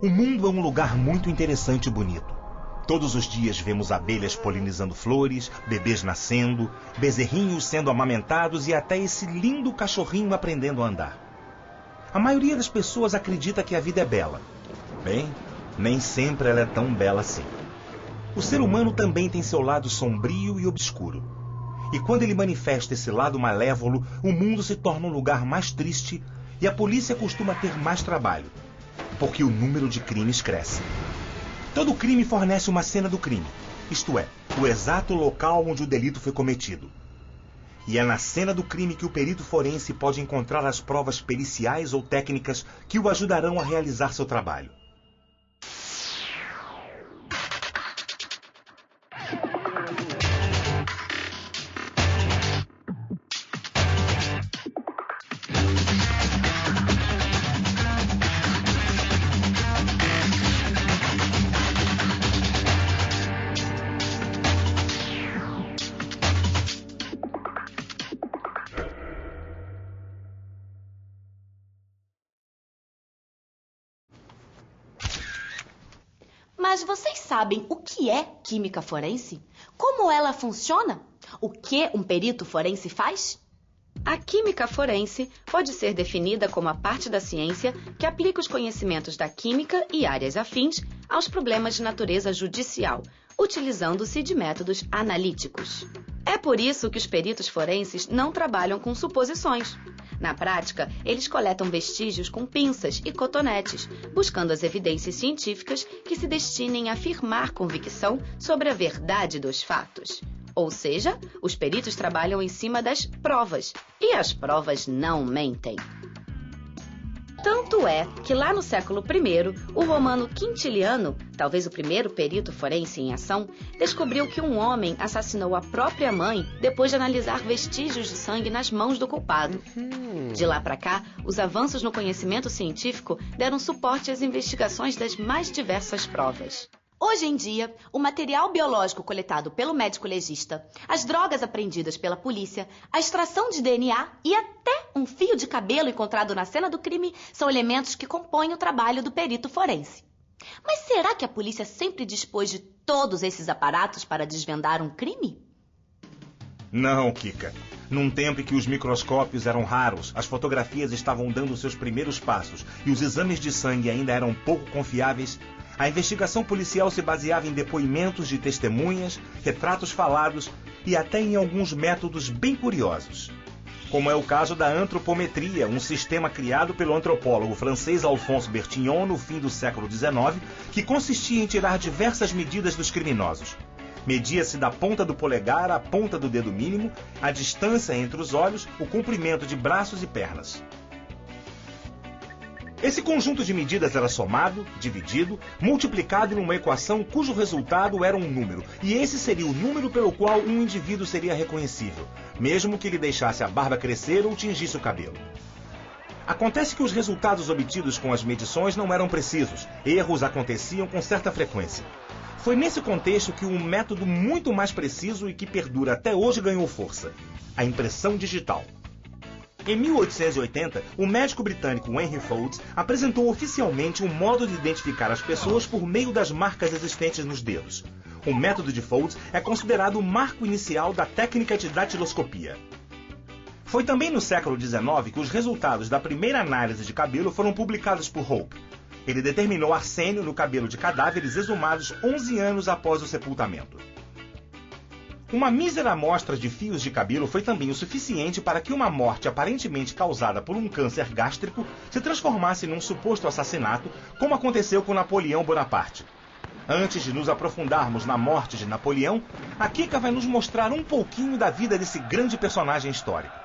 O mundo é um lugar muito interessante e bonito. Todos os dias vemos abelhas polinizando flores, bebês nascendo, bezerrinhos sendo amamentados e até esse lindo cachorrinho aprendendo a andar. A maioria das pessoas acredita que a vida é bela. Bem, nem sempre ela é tão bela assim. O ser humano também tem seu lado sombrio e obscuro. E quando ele manifesta esse lado malévolo, o mundo se torna um lugar mais triste e a polícia costuma ter mais trabalho, porque o número de crimes cresce. Todo crime fornece uma cena do crime, isto é, o exato local onde o delito foi cometido. E é na cena do crime que o perito forense pode encontrar as provas periciais ou técnicas que o ajudarão a realizar seu trabalho. Mas vocês sabem o que é química forense? Como ela funciona? O que um perito forense faz? A química forense pode ser definida como a parte da ciência que aplica os conhecimentos da química e áreas afins aos problemas de natureza judicial, utilizando-se de métodos analíticos. É por isso que os peritos forenses não trabalham com suposições. Na prática, eles coletam vestígios com pinças e cotonetes, buscando as evidências científicas que se destinem a afirmar convicção sobre a verdade dos fatos. Ou seja, os peritos trabalham em cima das provas, e as provas não mentem. Tanto é que lá no século I, o romano Quintiliano, talvez o primeiro perito forense em ação, descobriu que um homem assassinou a própria mãe depois de analisar vestígios de sangue nas mãos do culpado. De lá para cá, os avanços no conhecimento científico deram suporte às investigações das mais diversas provas. Hoje em dia, o material biológico coletado pelo médico legista, as drogas apreendidas pela polícia, a extração de DNA e até um fio de cabelo encontrado na cena do crime são elementos que compõem o trabalho do perito forense. Mas será que a polícia sempre dispôs de todos esses aparatos para desvendar um crime? Não, Kika. Num tempo em que os microscópios eram raros, as fotografias estavam dando seus primeiros passos e os exames de sangue ainda eram pouco confiáveis, a investigação policial se baseava em depoimentos de testemunhas, retratos falados e até em alguns métodos bem curiosos. Como é o caso da antropometria, um sistema criado pelo antropólogo francês Alphonse Bertillon no fim do século XIX, que consistia em tirar diversas medidas dos criminosos. Media-se da ponta do polegar à ponta do dedo mínimo, a distância entre os olhos, o comprimento de braços e pernas. Esse conjunto de medidas era somado, dividido, multiplicado numa equação cujo resultado era um número, e esse seria o número pelo qual um indivíduo seria reconhecível, mesmo que ele deixasse a barba crescer ou tingisse o cabelo. Acontece que os resultados obtidos com as medições não eram precisos, erros aconteciam com certa frequência. Foi nesse contexto que um método muito mais preciso e que perdura até hoje ganhou força: a impressão digital. Em 1880, o médico britânico Henry Folds apresentou oficialmente um modo de identificar as pessoas por meio das marcas existentes nos dedos. O método de Folds é considerado o marco inicial da técnica de datiloscopia. Foi também no século XIX que os resultados da primeira análise de cabelo foram publicados por Hope. Ele determinou arsênio no cabelo de cadáveres exumados 11 anos após o sepultamento. Uma mísera amostra de fios de cabelo foi também o suficiente para que uma morte aparentemente causada por um câncer gástrico se transformasse num suposto assassinato, como aconteceu com Napoleão Bonaparte. Antes de nos aprofundarmos na morte de Napoleão, a Kika vai nos mostrar um pouquinho da vida desse grande personagem histórico.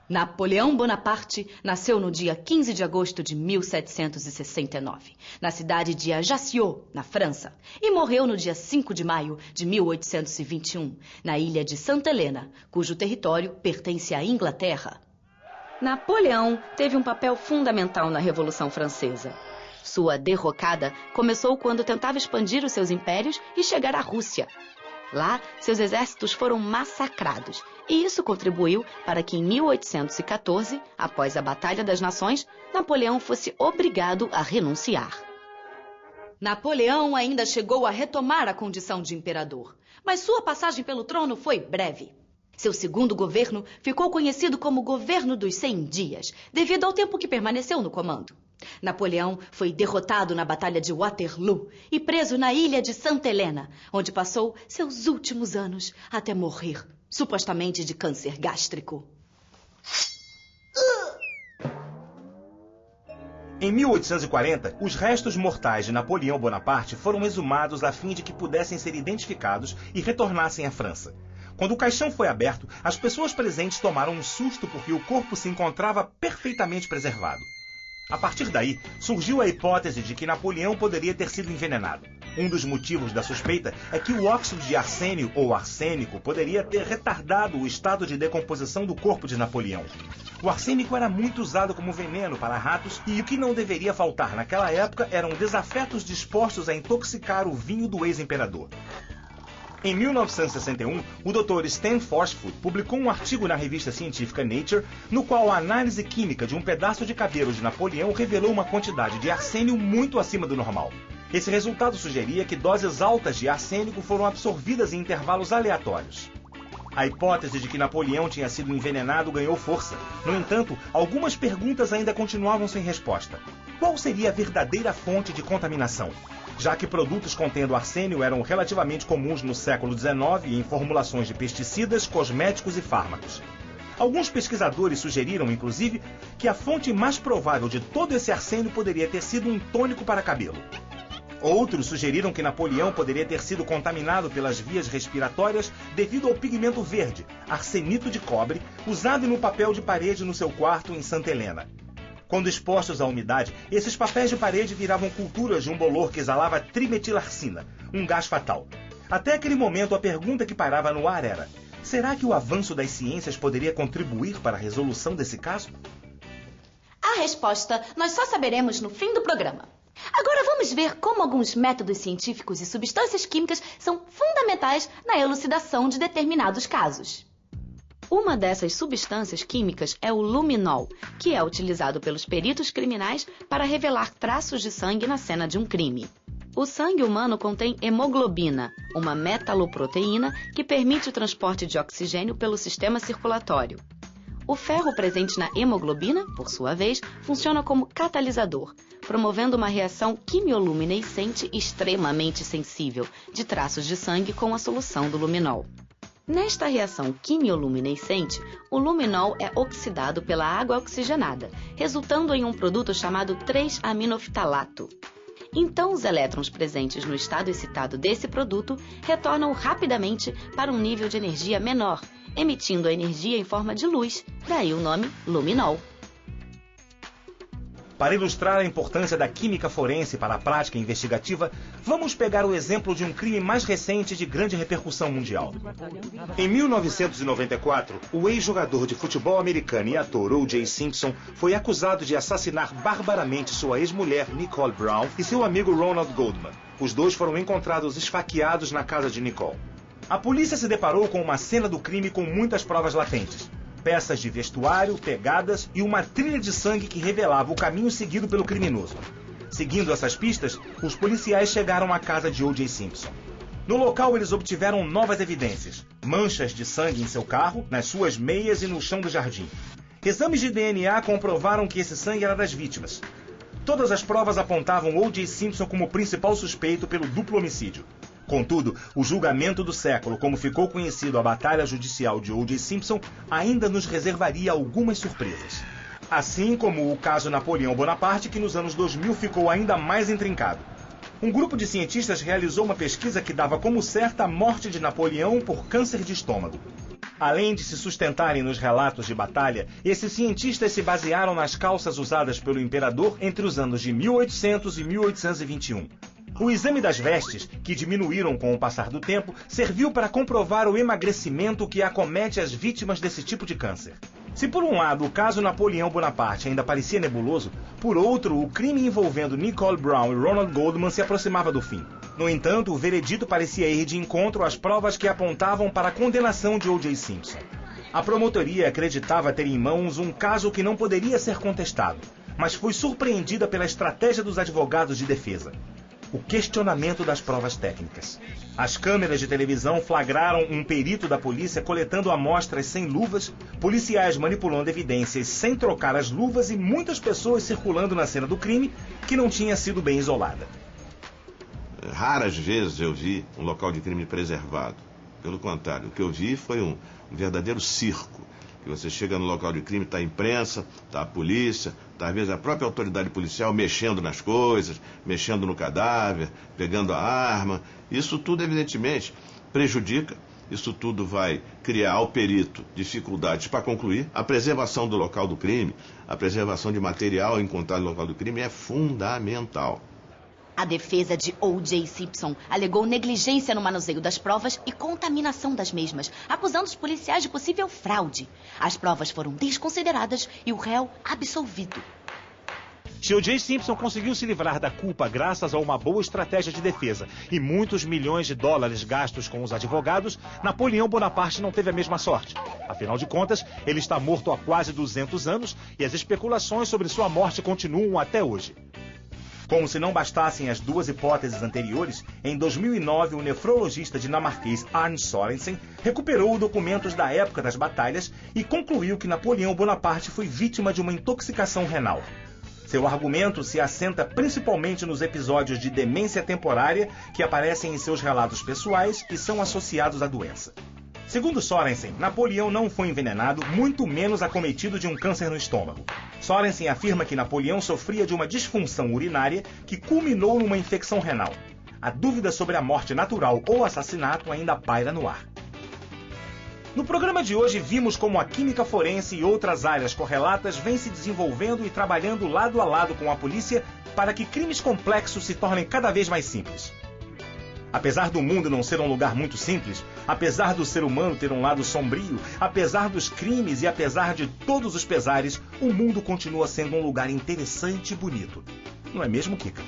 Napoleão Bonaparte nasceu no dia 15 de agosto de 1769, na cidade de Ajaccio, na França, e morreu no dia 5 de maio de 1821, na ilha de Santa Helena, cujo território pertence à Inglaterra. Napoleão teve um papel fundamental na Revolução Francesa. Sua derrocada começou quando tentava expandir os seus impérios e chegar à Rússia. Lá, seus exércitos foram massacrados, e isso contribuiu para que em 1814, após a Batalha das Nações, Napoleão fosse obrigado a renunciar. Napoleão ainda chegou a retomar a condição de imperador, mas sua passagem pelo trono foi breve. Seu segundo governo ficou conhecido como Governo dos 100 Dias, devido ao tempo que permaneceu no comando. Napoleão foi derrotado na Batalha de Waterloo e preso na ilha de Santa Helena, onde passou seus últimos anos até morrer, supostamente de câncer gástrico. Em 1840, os restos mortais de Napoleão Bonaparte foram exumados a fim de que pudessem ser identificados e retornassem à França. Quando o caixão foi aberto, as pessoas presentes tomaram um susto porque o corpo se encontrava perfeitamente preservado. A partir daí, surgiu a hipótese de que Napoleão poderia ter sido envenenado. Um dos motivos da suspeita é que o óxido de arsênio ou arsênico poderia ter retardado o estado de decomposição do corpo de Napoleão. O arsênico era muito usado como veneno para ratos e o que não deveria faltar naquela época eram desafetos dispostos a intoxicar o vinho do ex-imperador. Em 1961, o Dr. Stan Forsfoot publicou um artigo na revista científica Nature, no qual a análise química de um pedaço de cabelo de Napoleão revelou uma quantidade de arsênio muito acima do normal. Esse resultado sugeria que doses altas de arsênico foram absorvidas em intervalos aleatórios. A hipótese de que Napoleão tinha sido envenenado ganhou força. No entanto, algumas perguntas ainda continuavam sem resposta. Qual seria a verdadeira fonte de contaminação? Já que produtos contendo arsênio eram relativamente comuns no século XIX em formulações de pesticidas, cosméticos e fármacos. Alguns pesquisadores sugeriram, inclusive, que a fonte mais provável de todo esse arsênio poderia ter sido um tônico para cabelo. Outros sugeriram que Napoleão poderia ter sido contaminado pelas vias respiratórias devido ao pigmento verde, arsenito de cobre, usado no papel de parede no seu quarto em Santa Helena. Quando expostos à umidade, esses papéis de parede viravam culturas de um bolor que exalava trimetilarcina, um gás fatal. Até aquele momento, a pergunta que pairava no ar era: será que o avanço das ciências poderia contribuir para a resolução desse caso? A resposta nós só saberemos no fim do programa. Agora vamos ver como alguns métodos científicos e substâncias químicas são fundamentais na elucidação de determinados casos. Uma dessas substâncias químicas é o luminol, que é utilizado pelos peritos criminais para revelar traços de sangue na cena de um crime. O sangue humano contém hemoglobina, uma metaloproteína que permite o transporte de oxigênio pelo sistema circulatório. O ferro presente na hemoglobina, por sua vez, funciona como catalisador, promovendo uma reação quimioluminescente extremamente sensível de traços de sangue com a solução do luminol. Nesta reação quimioluminescente, o luminol é oxidado pela água oxigenada, resultando em um produto chamado 3-aminoftalato. Então, os elétrons presentes no estado excitado desse produto retornam rapidamente para um nível de energia menor, emitindo a energia em forma de luz, daí o nome luminol. Para ilustrar a importância da química forense para a prática investigativa, vamos pegar o exemplo de um crime mais recente de grande repercussão mundial. Em 1994, o ex-jogador de futebol americano e ator O.J. Simpson foi acusado de assassinar barbaramente sua ex-mulher Nicole Brown e seu amigo Ronald Goldman. Os dois foram encontrados esfaqueados na casa de Nicole. A polícia se deparou com uma cena do crime com muitas provas latentes. Peças de vestuário, pegadas e uma trilha de sangue que revelava o caminho seguido pelo criminoso. Seguindo essas pistas, os policiais chegaram à casa de O.J. Simpson. No local, eles obtiveram novas evidências: manchas de sangue em seu carro, nas suas meias e no chão do jardim. Exames de DNA comprovaram que esse sangue era das vítimas. Todas as provas apontavam O.J. Simpson como principal suspeito pelo duplo homicídio. Contudo, o julgamento do século, como ficou conhecido a batalha judicial de O.J. Simpson, ainda nos reservaria algumas surpresas. Assim como o caso Napoleão Bonaparte, que nos anos 2000 ficou ainda mais intrincado. Um grupo de cientistas realizou uma pesquisa que dava como certa a morte de Napoleão por câncer de estômago. Além de se sustentarem nos relatos de batalha, esses cientistas se basearam nas calças usadas pelo imperador entre os anos de 1800 e 1821. O exame das vestes, que diminuíram com o passar do tempo, serviu para comprovar o emagrecimento que acomete as vítimas desse tipo de câncer. Se por um lado o caso Napoleão Bonaparte ainda parecia nebuloso, por outro o crime envolvendo Nicole Brown e Ronald Goldman se aproximava do fim. No entanto, o veredito parecia ir de encontro às provas que apontavam para a condenação de O.J. Simpson. A promotoria acreditava ter em mãos um caso que não poderia ser contestado, mas foi surpreendida pela estratégia dos advogados de defesa. o questionamento das provas técnicas. As câmeras de televisão flagraram um perito da polícia coletando amostras sem luvas, policiais manipulando evidências sem trocar as luvas e muitas pessoas circulando na cena do crime que não tinha sido bem isolada. Raras vezes eu vi um local de crime preservado. Pelo contrário, o que eu vi foi um verdadeiro circo. Que você chega no local de crime, está a imprensa, está a polícia, está às vezes a própria autoridade policial mexendo nas coisas, mexendo no cadáver, pegando a arma. Isso tudo, evidentemente, prejudica. Isso tudo vai criar ao perito dificuldades para concluir. A preservação do local do crime, a preservação de material encontrado no local do crime é fundamental. A defesa de O.J. Simpson alegou negligência no manuseio das provas e contaminação das mesmas, acusando os policiais de possível fraude. As provas foram desconsideradas e o réu absolvido. Se O.J. Simpson conseguiu se livrar da culpa graças a uma boa estratégia de defesa e muitos milhões de dólares gastos com os advogados, Napoleão Bonaparte não teve a mesma sorte. Afinal de contas, ele está morto há quase 200 anos e as especulações sobre sua morte continuam até hoje. Como se não bastassem as duas hipóteses anteriores, em 2009 o nefrologista dinamarquês Arne Sorensen recuperou documentos da época das batalhas e concluiu que Napoleão Bonaparte foi vítima de uma intoxicação renal. Seu argumento se assenta principalmente nos episódios de demência temporária que aparecem em seus relatos pessoais e são associados à doença. Segundo Sorensen, Napoleão não foi envenenado, muito menos acometido de um câncer no estômago. Sorensen afirma que Napoleão sofria de uma disfunção urinária que culminou numa infecção renal. A dúvida sobre a morte natural ou assassinato ainda paira no ar. No programa de hoje vimos como a química forense e outras áreas correlatas vêm se desenvolvendo e trabalhando lado a lado com a polícia para que crimes complexos se tornem cada vez mais simples. Apesar do mundo não ser um lugar muito simples, apesar do ser humano ter um lado sombrio, apesar dos crimes e apesar de todos os pesares, o mundo continua sendo um lugar interessante e bonito. Não é mesmo, Kika?